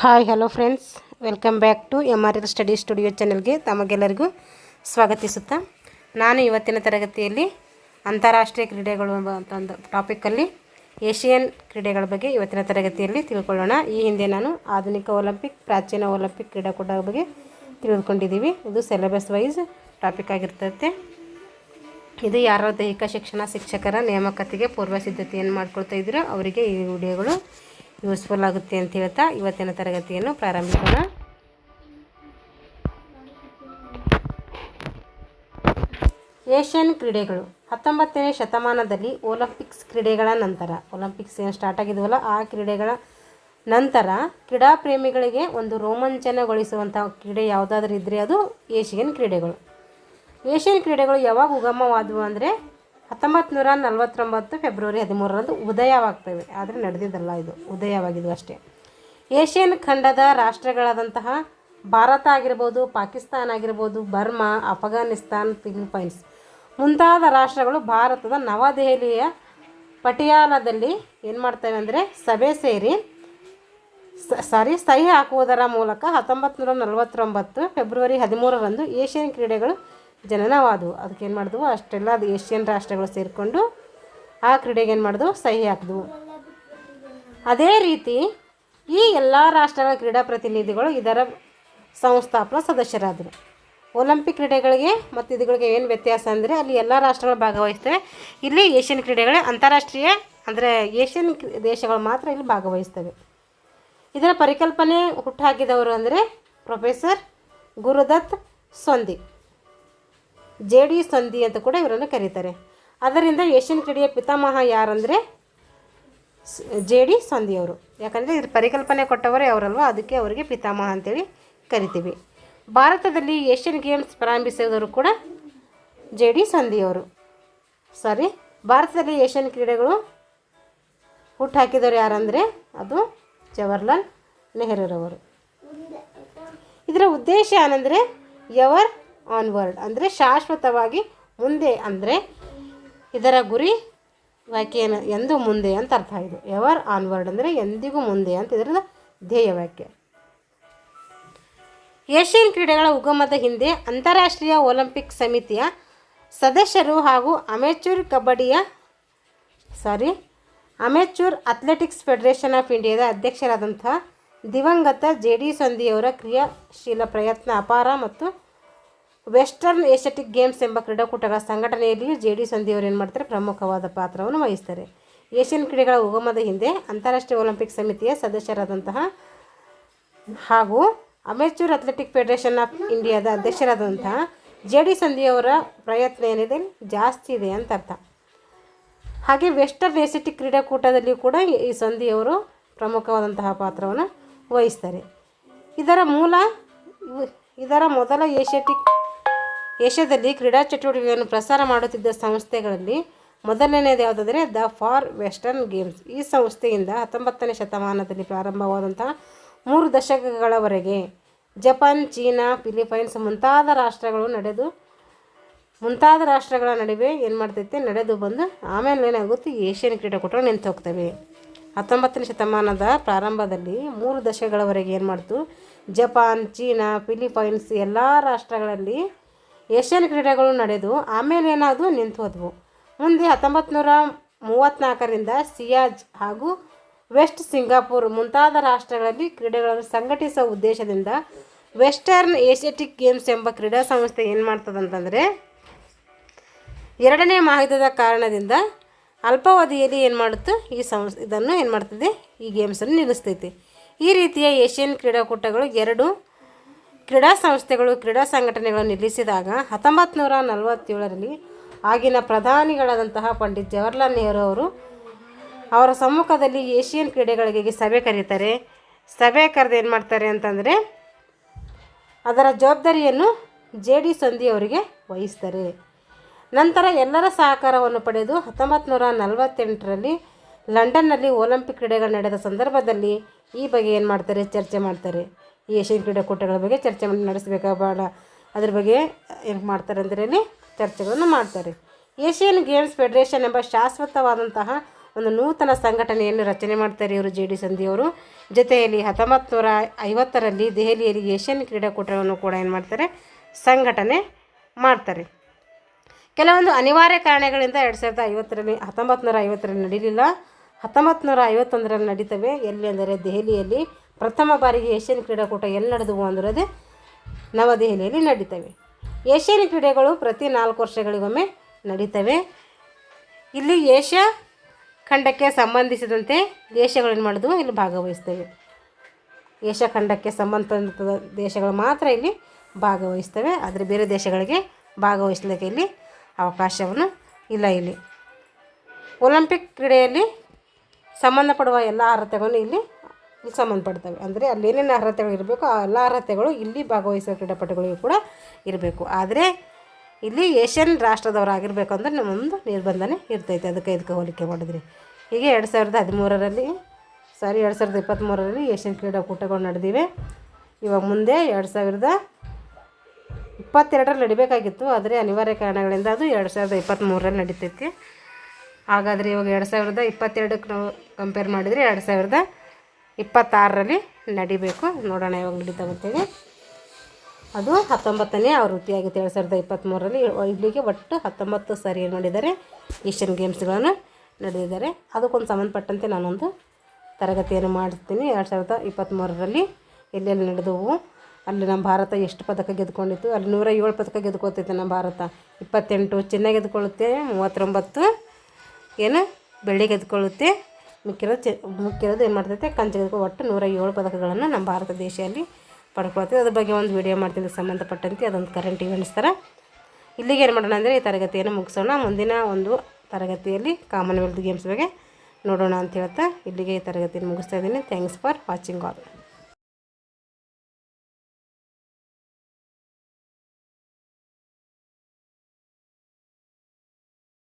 Hi hello friends, welcome back to MRL study studio ಚಾನಲ್ಗೆ ತಮಗೆಲ್ಲರಿಗೂ ಸ್ವಾಗತಿಸುತ್ತಾ ನಾನು ಇವತ್ತಿನ ತರಗತಿಯಲ್ಲಿ ಅಂತಾರಾಷ್ಟ್ರೀಯ ಕ್ರೀಡೆಗಳು ಅಂತ ಒಂದು ಟಾಪಿಕಲ್ಲಿ ಏಷಿಯನ್ ಕ್ರೀಡೆಗಳ ಬಗ್ಗೆ ಇವತ್ತಿನ ತರಗತಿಯಲ್ಲಿ ತಿಳ್ಕೊಳ್ಳೋಣ. ಈ ಹಿಂದೆ ನಾನು ಆಧುನಿಕ ಒಲಿಂಪಿಕ್, ಪ್ರಾಚೀನ ಒಲಿಂಪಿಕ್ ಕ್ರೀಡಾಕೂಟಗಳ ಬಗ್ಗೆ ತಿಳಿದುಕೊಂಡಿದ್ದೀವಿ. ಇದು ಸಿಲೆಬಸ್ ವೈಸ್ ಟಾಪಿಕ್ ಆಗಿರ್ತದೆ. ಇದು ಯಾರ ದೈಹಿಕ ಶಿಕ್ಷಣ ಶಿಕ್ಷಕರ ನೇಮಕಾತಿಗೆ ಪೂರ್ವ ಸಿದ್ಧತೆಯನ್ನು ಮಾಡ್ಕೊಳ್ತಾ ಇದ್ದೀರೋ ಅವರಿಗೆ ಈ ವಿಡಿಯೋಗಳು ಯೂಸ್ಫುಲ್ ಆಗುತ್ತೆ ಅಂತ ಹೇಳ್ತಾ ಇವತ್ತಿನ ತರಗತಿಯನ್ನು ಪ್ರಾರಂಭಿಸೋಣ. ಏಷ್ಯನ್ ಕ್ರೀಡೆಗಳು 19ನೇ ಶತಮಾನದಲ್ಲಿ ಒಲಿಂಪಿಕ್ಸ್ ಕ್ರೀಡೆಗಳ ನಂತರ, ಒಲಿಂಪಿಕ್ಸ್ ಏನು ಸ್ಟಾರ್ಟ್ ಆಗಿದ್ವಲ್ಲ ಆ ಕ್ರೀಡೆಗಳ ನಂತರ ಕ್ರೀಡಾಪ್ರೇಮಿಗಳಿಗೆ ಒಂದು ರೋಮಾಂಚನಗೊಳಿಸುವಂಥ ಕ್ರೀಡೆ ಯಾವುದಾದ್ರೂ ಇದ್ದರೆ ಅದು ಏಷ್ಯನ್ ಕ್ರೀಡೆಗಳು. ಏಷ್ಯನ್ ಕ್ರೀಡೆಗಳು ಯಾವಾಗ ಉಗಮವಾದವು ಅಂದರೆ 1949 ಫೆಬ್ರವರಿ 13ರಂದು ಉದಯವಾಗ್ತವೆ. ಆದರೆ ನಡೆದಿದ್ದಲ್ಲ, ಇದು ಉದಯವಾಗಿದ್ದು ಅಷ್ಟೇ. ಏಷ್ಯನ್ ಖಂಡದ ರಾಷ್ಟ್ರಗಳಾದಂತಹ ಭಾರತ ಆಗಿರ್ಬೋದು, ಪಾಕಿಸ್ತಾನ ಆಗಿರ್ಬೋದು, ಬರ್ಮಾ, ಅಫ್ಘಾನಿಸ್ತಾನ್, ಫಿಲಿಪೈನ್ಸ್ ಮುಂತಾದ ರಾಷ್ಟ್ರಗಳು ಭಾರತದ ನವದೆಹಲಿಯ ಪಟಿಯಾಲದಲ್ಲಿ ಏನು ಮಾಡ್ತವೆ ಅಂದರೆ ಸಭೆ ಸೇರಿ ಸಹಿ ಹಾಕುವುದರ ಮೂಲಕ 1949 ಫೆಬ್ರವರಿ 13ರಂದು ಏಷ್ಯನ್ ಕ್ರೀಡೆಗಳು ಜನನವಾದವು. ಅದಕ್ಕೆ ಏನು ಮಾಡಿದ್ವು, ಅಷ್ಟೆಲ್ಲ ಅದು ಏಷ್ಯನ್ ರಾಷ್ಟ್ರಗಳು ಸೇರಿಕೊಂಡು ಆ ಕ್ರೀಡೆಗೆ ಏನು ಮಾಡಿದ್ವು, ಸಹಿ ಹಾಕಿದ್ವು. ಅದೇ ರೀತಿ ಈ ಎಲ್ಲ ರಾಷ್ಟ್ರಗಳ ಕ್ರೀಡಾ ಪ್ರತಿನಿಧಿಗಳು ಇದರ ಸಂಸ್ಥಾಪನಾ ಸದಸ್ಯರಾದರು. ಒಲಿಂಪಿಕ್ ಕ್ರೀಡೆಗಳಿಗೆ ಮತ್ತು ಇದುಗಳಿಗೆ ಏನು ವ್ಯತ್ಯಾಸ ಅಂದರೆ ಅಲ್ಲಿ ಎಲ್ಲ ರಾಷ್ಟ್ರಗಳು ಭಾಗವಹಿಸ್ತವೆ. ಇಲ್ಲಿ ಏಷ್ಯನ್ ಕ್ರೀಡೆಗಳೇ ಅಂತಾರಾಷ್ಟ್ರೀಯ ಅಂದರೆ ಏಷ್ಯನ್ ದೇಶಗಳು ಮಾತ್ರ ಇಲ್ಲಿ ಭಾಗವಹಿಸ್ತವೆ. ಇದರ ಪರಿಕಲ್ಪನೆ ಹುಟ್ಟುಹಾಕಿದವರು ಅಂದರೆ ಪ್ರೊಫೆಸರ್ ಗುರುದತ್ ಸಂಧಿ, JD ಸಂಧಿ ಅಂತ ಕೂಡ ಇವರನ್ನು ಕರೀತಾರೆ. ಅದರಿಂದ ಏಷ್ಯನ್ ಕ್ರೀಡೆಯ ಪಿತಾಮಹ ಯಾರಂದರೆ JD ಸಂಧಿಯವರು. ಯಾಕಂದರೆ ಇದ್ರ ಪರಿಕಲ್ಪನೆ ಕೊಟ್ಟವರೇ ಅವರಲ್ವ, ಅದಕ್ಕೆ ಅವರಿಗೆ ಪಿತಾಮಹ ಅಂತೇಳಿ ಕರಿತೀವಿ. ಭಾರತದಲ್ಲಿ ಏಷ್ಯನ್ ಗೇಮ್ಸ್ ಪ್ರಾರಂಭಿಸಿದವರು ಕೂಡ JD ಸಂಧಿಯವರು. ಭಾರತದಲ್ಲಿ ಏಷ್ಯನ್ ಕ್ರೀಡೆಗಳು ಹುಟ್ಟುಹಾಕಿದವರು ಯಾರಂದರೆ ಅದು ಜವಾಹರ್ಲಾಲ್ ನೆಹರೂರವರು. ಇದರ ಉದ್ದೇಶ ಏನಂದರೆ ಎವರ್ ಆನ್ವರ್ಡ್ ಅಂದರೆ ಶಾಶ್ವತವಾಗಿ ಮುಂದೆ, ಅಂದರೆ ಇದರ ಗುರಿ ವಾಕ್ಯ ಏನು, ಎಂದೂ ಮುಂದೆ ಅಂತ ಅರ್ಥ. ಇದು ಎವರ್ ಆನ್ವರ್ಡ್ ಅಂದರೆ ಎಂದಿಗೂ ಮುಂದೆ ಅಂತ ಇದರ ಧ್ಯೇಯ ವಾಕ್ಯ. ಏಷ್ಯನ್ ಕ್ರೀಡೆಗಳ ಉಗಮದ ಹಿಂದೆ ಅಂತಾರಾಷ್ಟ್ರೀಯ ಒಲಿಂಪಿಕ್ ಸಮಿತಿಯ ಸದಸ್ಯರು ಹಾಗೂ ಅಮೆಚೂರ್ ಅಥ್ಲೆಟಿಕ್ಸ್ ಫೆಡರೇಷನ್ ಆಫ್ ಇಂಡಿಯಾದ ಅಧ್ಯಕ್ಷರಾದಂಥ ದಿವಂಗತ JD ಸಂಧಿಯವರ ಕ್ರಿಯಾಶೀಲ ಪ್ರಯತ್ನ ಅಪಾರ ಮತ್ತು ವೆಸ್ಟರ್ನ್ ಏಷ್ಯಾಟಿಕ್ ಗೇಮ್ಸ್ ಎಂಬ ಕ್ರೀಡಾಕೂಟಗಳ ಸಂಘಟನೆಯಲ್ಲಿಯೂ JD ಸಂಧಿಯವರು ಏನು ಮಾಡ್ತಾರೆ, ಪ್ರಮುಖವಾದ ಪಾತ್ರವನ್ನು ವಹಿಸ್ತಾರೆ. ಏಷ್ಯನ್ ಕ್ರೀಡೆಗಳ ಉಗಮದ ಹಿಂದೆ ಅಂತಾರಾಷ್ಟ್ರೀಯ ಒಲಿಂಪಿಕ್ ಸಮಿತಿಯ ಸದಸ್ಯರಾದಂತಹ ಹಾಗೂ ಅಮೆಚೂರ್ ಅಥ್ಲೆಟಿಕ್ ಫೆಡರೇಷನ್ ಆಫ್ ಇಂಡಿಯಾದ ಅಧ್ಯಕ್ಷರಾದಂತಹ JD ಸಂಧಿಯವರ ಪ್ರಯತ್ನ ಏನಿದೆ ಜಾಸ್ತಿ ಇದೆ ಅಂತ ಅರ್ಥ. ಹಾಗೆ ವೆಸ್ಟರ್ನ್ ಏಷ್ಯಾಟಿಕ್ ಕ್ರೀಡಾಕೂಟದಲ್ಲಿಯೂ ಕೂಡ ಈ ಸಂಧಿಯವರು ಪ್ರಮುಖವಾದಂತಹ ಪಾತ್ರವನ್ನು ವಹಿಸ್ತಾರೆ. ಇದರ ಮೊದಲ ಏಷ್ಯಾದಲ್ಲಿ ಕ್ರೀಡಾ ಚಟುವಟಿಕೆಗಳನ್ನು ಪ್ರಸಾರ ಮಾಡುತ್ತಿದ್ದ ಸಂಸ್ಥೆಗಳಲ್ಲಿ ಮೊದಲನೆಯದು ಯಾವುದಾದರೆ ದ ಫಾರ್ ವೆಸ್ಟರ್ನ್ ಗೇಮ್ಸ್. ಈ ಸಂಸ್ಥೆಯಿಂದ 19ನೇ ಶತಮಾನದಲ್ಲಿ ಪ್ರಾರಂಭವಾದಂತಹ 3 ದಶಕಗಳವರೆಗೆ ಜಪಾನ್, ಚೀನಾ, ಫಿಲಿಪೈನ್ಸ್ ಮುಂತಾದ ರಾಷ್ಟ್ರಗಳ ನಡುವೆ ಏನು ಮಾಡ್ತೈತೆ, ನಡೆದು ಬಂದು ಆಮೇಲೆ ಏನಾಗುತ್ತೆ, ಏಷ್ಯನ್ ಕ್ರೀಡಾಕೂಟಗಳು ನಿಂತು ಹೋಗ್ತವೆ. 19ನೇ ಶತಮಾನದ ಪ್ರಾರಂಭದಲ್ಲಿ 3 ದಶಕಗಳವರೆಗೆ ಏನು ಮಾಡ್ತು, ಜಪಾನ್, ಚೀನಾ, ಫಿಲಿಪೈನ್ಸ್ ಎಲ್ಲ ರಾಷ್ಟ್ರಗಳಲ್ಲಿ ಏಷ್ಯನ್ ಕ್ರೀಡೆಗಳು ನಡೆದು ಆಮೇಲೆ ಏನಾದವು, ನಿಂತು ಹೋದವು. ಮುಂದೆ 1934ರಿಂದ ಸಿಯಾಜ್ ಹಾಗೂ ವೆಸ್ಟ್ ಸಿಂಗಾಪುರ್ ಮುಂತಾದ ರಾಷ್ಟ್ರಗಳಲ್ಲಿ ಕ್ರೀಡೆಗಳನ್ನು ಸಂಘಟಿಸುವ ಉದ್ದೇಶದಿಂದ ವೆಸ್ಟರ್ನ್ ಏಷ್ಯಾಟಿಕ್ ಗೇಮ್ಸ್ ಎಂಬ ಕ್ರೀಡಾ ಸಂಸ್ಥೆ ಏನು ಮಾಡ್ತದಂತಂದರೆ 2ನೇ ಮಹಾಯುದ್ಧದ ಕಾರಣದಿಂದ ಅಲ್ಪಾವಧಿಯಲ್ಲಿ ಏನು ಮಾಡುತ್ತೆ, ಇದನ್ನು ಏನು ಮಾಡ್ತದೆ, ಈ ಗೇಮ್ಸನ್ನು ನಿಲ್ಲಿಸ್ತೈತಿ. ಈ ರೀತಿಯ ಏಷ್ಯನ್ ಕ್ರೀಡಾಕೂಟಗಳು 2 ಕ್ರೀಡಾ ಸಂಸ್ಥೆಗಳು ಕ್ರೀಡಾ ಸಂಘಟನೆಗಳನ್ನು ನಿಲ್ಲಿಸಿದಾಗ 1947ರಲ್ಲಿ ಆಗಿನ ಪ್ರಧಾನಿಗಳಾದಂತಹ ಪಂಡಿತ್ ಜವಾಹರ್ಲಾಲ್ ನೆಹರು ಅವರು ಅವರ ಸಮ್ಮುಖದಲ್ಲಿ ಏಷ್ಯನ್ ಕ್ರೀಡೆಗಳಿಗೆ ಸಭೆ ಕರೀತಾರೆ. ಸಭೆ ಕರೆದು ಏನು ಮಾಡ್ತಾರೆ ಅಂತಂದರೆ ಅದರ ಜವಾಬ್ದಾರಿಯನ್ನು JD ಸಂಧಿಯವರಿಗೆ ವಹಿಸ್ತಾರೆ. ನಂತರ ಎಲ್ಲರ ಸಹಕಾರವನ್ನು ಪಡೆದು 1948ರಲ್ಲಿ ಲಂಡನ್ನಲ್ಲಿ ಒಲಿಂಪಿಕ್ ಕ್ರೀಡೆಗಳು ನಡೆದ ಸಂದರ್ಭದಲ್ಲಿ ಈ ಬಗ್ಗೆ ಏನು ಮಾಡ್ತಾರೆ, ಚರ್ಚೆ ಮಾಡ್ತಾರೆ. ಈ ಏಷ್ಯನ್ ಕ್ರೀಡಾಕೂಟಗಳ ಬಗ್ಗೆ ಚರ್ಚೆ ನಡೆಸಬೇಕಾ ಬೇಡ, ಅದ್ರ ಬಗ್ಗೆ ಏನು ಮಾಡ್ತಾರೆ ಅಂದರೆ ಅಲ್ಲಿ ಚರ್ಚೆಗಳನ್ನು ಮಾಡ್ತಾರೆ. ಏಷ್ಯನ್ ಗೇಮ್ಸ್ ಫೆಡರೇಷನ್ ಎಂಬ ಶಾಶ್ವತವಾದಂತಹ ಒಂದು ನೂತನ ಸಂಘಟನೆಯನ್ನು ರಚನೆ ಮಾಡ್ತಾರೆ ಇವರು ಜೆ ಡಿ ಸಂಧಿಯವರು. ಜೊತೆಯಲ್ಲಿ 1950ರಲ್ಲಿ ದೆಹಲಿಯಲ್ಲಿ ಏಷ್ಯನ್ ಕ್ರೀಡಾಕೂಟವನ್ನು ಕೂಡ ಏನು ಮಾಡ್ತಾರೆ, ಸಂಘಟನೆ ಮಾಡ್ತಾರೆ. ಕೆಲವೊಂದು ಅನಿವಾರ್ಯ ಕಾರಣಗಳಿಂದ 1950ರಲ್ಲಿ ನಡೀಲಿಲ್ಲ. 1951ರಲ್ಲಿ ನಡೀತವೆ. ಎಲ್ಲಿ ಅಂದರೆ ದೆಹಲಿಯಲ್ಲಿ ಪ್ರಥಮ ಬಾರಿಗೆ ಏಷ್ಯನ್ ಕ್ರೀಡಾಕೂಟ ಎಲ್ಲಿ ನಡೆದವು ಅಂದರೆ ನವದೆಹಲಿಯಲ್ಲಿ ನಡೀತವೆ. ಏಷ್ಯನ್ ಕ್ರೀಡೆಗಳು ಪ್ರತಿ 4 ವರ್ಷಗಳಿಗೊಮ್ಮೆ ನಡೀತವೆ. ಇಲ್ಲಿ ಏಷ್ಯಾ ಖಂಡಕ್ಕೆ ಸಂಬಂಧಿಸಿದಂತೆ ದೇಶಗಳೇನು ಮಾಡೋದು, ಇಲ್ಲಿ ಭಾಗವಹಿಸ್ತವೆ. ಏಷ್ಯಾ ಖಂಡಕ್ಕೆ ಸಂಬಂಧಿಸಿದ ದೇಶಗಳು ಮಾತ್ರ ಇಲ್ಲಿ ಭಾಗವಹಿಸ್ತವೆ. ಆದರೆ ಬೇರೆ ದೇಶಗಳಿಗೆ ಭಾಗವಹಿಸಲಿಕ್ಕೆ ಇಲ್ಲಿ ಅವಕಾಶವನ್ನು ಇಲ್ಲ. ಇಲ್ಲಿ ಒಲಿಂಪಿಕ್ ಕ್ರೀಡೆಯಲ್ಲಿ ಸಂಬಂಧಪಡುವ ಎಲ್ಲ ಅರ್ಹತೆಗಳು ಇಲ್ಲಿ ಸಂಬಂಧಪಡ್ತವೆ. ಅಂದರೆ ಅಲ್ಲಿ ಏನೇನು ಅರ್ಹತೆಗಳು ಇರಬೇಕು ಆ ಎಲ್ಲ ಅರ್ಹತೆಗಳು ಇಲ್ಲಿ ಭಾಗವಹಿಸುವ ಕ್ರೀಡಾಪಟುಗಳಿಗೂ ಕೂಡ ಇರಬೇಕು. ಆದರೆ ಇಲ್ಲಿ ಏಷ್ಯನ್ ರಾಷ್ಟ್ರದವರಾಗಿರಬೇಕು ಅಂದರೆ ನಮ್ಮೊಂದು ನಿರ್ಬಂಧನೆ ಇರ್ತೈತೆ. ಇದಕ್ಕೆ ಹೋಲಿಕೆ ಮಾಡಿದ್ರಿ. ಹೀಗೆ 2023ರಲ್ಲಿ ಏಷ್ಯನ್ ಕ್ರೀಡಾಕೂಟಗಳು ನಡೆದಿವೆ. ಇವಾಗ ಮುಂದೆ 2022ರಲ್ಲಿ ನಡಿಬೇಕಾಗಿತ್ತು. ಆದರೆ ಅನಿವಾರ್ಯ ಕಾರಣಗಳಿಂದ ಅದು 2023ರಲ್ಲಿ ನಡೀತೈತಿ. ಹಾಗಾದರೆ ಇವಾಗ 2022ಕ್ಕೆ ನಾವು ಕಂಪೇರ್ ಮಾಡಿದರೆ 2026ರಲ್ಲಿ ನಡಿಬೇಕು. ನೋಡೋಣ ಇವಾಗ ನಡೀತಾವಂತೇಳಿ. ಅದು 19ನೇ ಆವೃತ್ತಿಯಾಗಿತ್ತು 2023ರಲ್ಲಿ. ಇಲ್ಲಿಗೆ ಒಟ್ಟು 19 ಸಾರಿ ಏನು ಮಾಡಿದ್ದಾರೆ, ಏಷ್ಯನ್ ಗೇಮ್ಸ್ಗಳನ್ನು ನಡೆದಿದ್ದಾರೆ. ಅದಕ್ಕೊಂದು ಸಂಬಂಧಪಟ್ಟಂತೆ ನಾನೊಂದು ತರಗತಿಯನ್ನು ಮಾಡ್ತೀನಿ. 2023ರಲ್ಲಿ ಎಲ್ಲೆಲ್ಲಿ ನಡೆದವು, ಅಲ್ಲಿ ನಮ್ಮ ಭಾರತ ಎಷ್ಟು ಪದಕ ಗೆದ್ದುಕೊಂಡಿತ್ತು. ಅಲ್ಲಿ 107 ಪದಕ ಗೆದ್ದುಕೊಳ್ತೈತೆ ನಮ್ಮ ಭಾರತ. 28 ಚಿನ್ನ ಗೆದ್ದುಕೊಳ್ಳುತ್ತೆ, 39 ಏನು ಬೆಳ್ಳಿ ಗೆದ್ದುಕೊಳ್ಳುತ್ತೆ, ಮುಖ್ಯರೋದು ಏನು ಮಾಡ್ತೈತೆ ಕಂಚು ಗೆದ್ದುಕೊಳ್ಳೋ. ಒಟ್ಟು 107 ಪದಕಗಳನ್ನು ನಮ್ಮ ಭಾರತ ದೇಶದಲ್ಲಿ ಪಡ್ಕೊಳ್ತೀವಿ. ಅದ್ರ ಬಗ್ಗೆ ಒಂದು ವಿಡಿಯೋ ಮಾಡ್ತೀನಿ ಸಂಬಂಧಪಟ್ಟಂತೆ. ಅದೊಂದು ಕರೆಂಟ್ ಇವೆಂಟ್ಸ್ ಥರ. ಇಲ್ಲಿಗೆ ಏನು ಮಾಡೋಣ ಅಂದರೆ ಈ ತರಗತಿಯನ್ನು ಮುಗಿಸೋಣ. ಮುಂದಿನ ಒಂದು ತರಗತಿಯಲ್ಲಿ ಕಾಮನ್ವೆಲ್ತ್ ಗೇಮ್ಸ್ ಬಗ್ಗೆ ನೋಡೋಣ ಅಂತ ಹೇಳ್ತಾ ಇಲ್ಲಿಗೆ ಈ ತರಗತಿಯನ್ನು ಮುಗಿಸ್ತಾ ಇದ್ದೀನಿ. Thanks for watching all.